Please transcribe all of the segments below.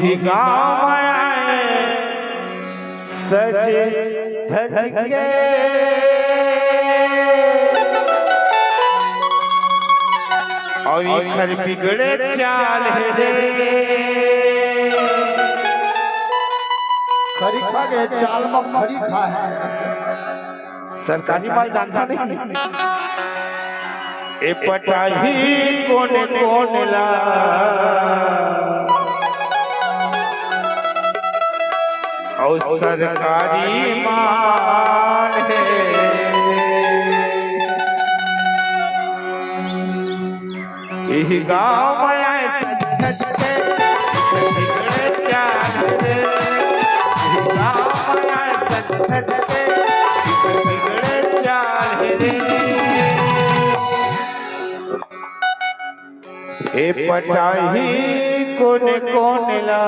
ही गाँव आए सज धज के और घर बिगड़े चाल रे खरी खा गए चाल में खरी खा है सरकारी माल जानता नहीं ए पटाही कोने कोने ला और सरकारी माल है यही गाँव में आए सज के बिगड़े चाल रे यही गाँव में आए सज के बिगड़े चाल रे ए पटाही कोने कोने ला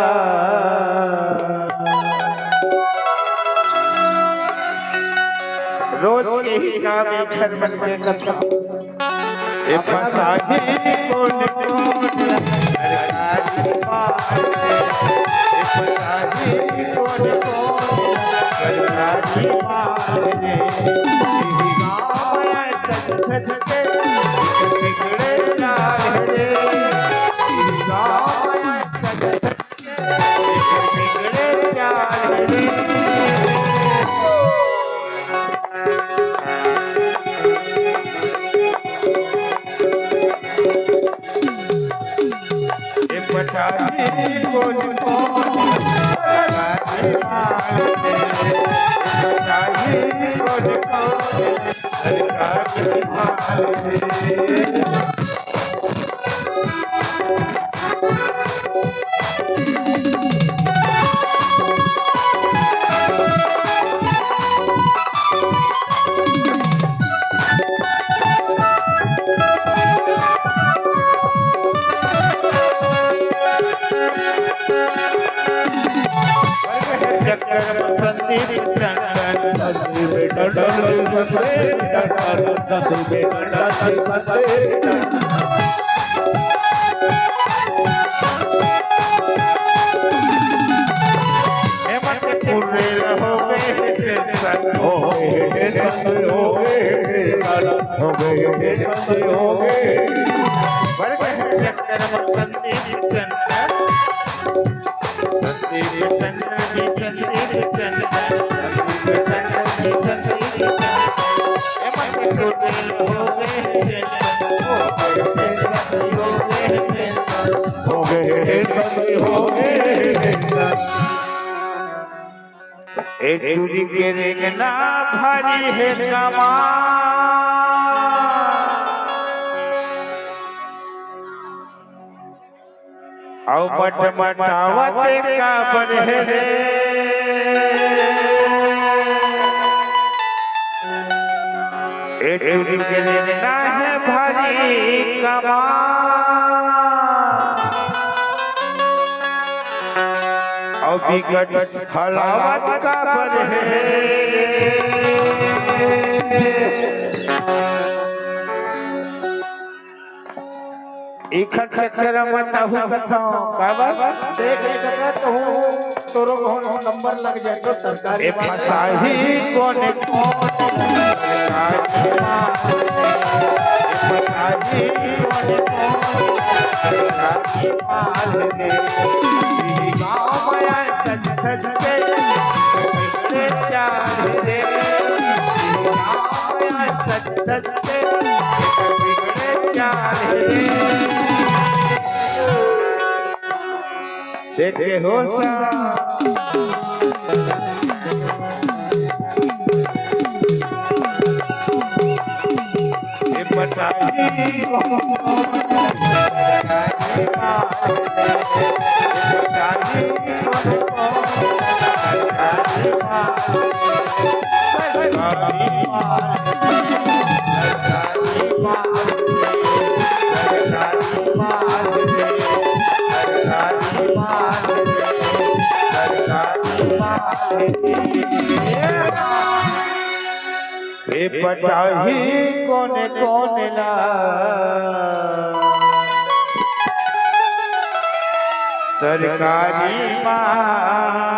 रोज के ही काम घर बन से करता ए पटाही कोने कोने ला सरकारी माल ए पटाही कोने कोने ला सरकारी माल रे यही गाँव में आए सज के बिगड़े चाल रे चूड़ी के रेंगना भारी है कमा औ मट मटावत का बन है रे ए चूड़ी के रेंगना है भारी कमा और बिगड़ हलावत का पर इखर चक्कर मत हूँ कथाओं बाबा देख सकत हूँ तोरो कोनो नंबर लग जाए तो सरकारी ए फसाही कोने कोने फसाही कोने कोने माल रे गाँव में आए सज के बिगड़े चाल रे गाँव में आए सज के बिगड़े चाल रे देखे हो ये पटाही ए पटाही कोने कोने ला सरकारी माँ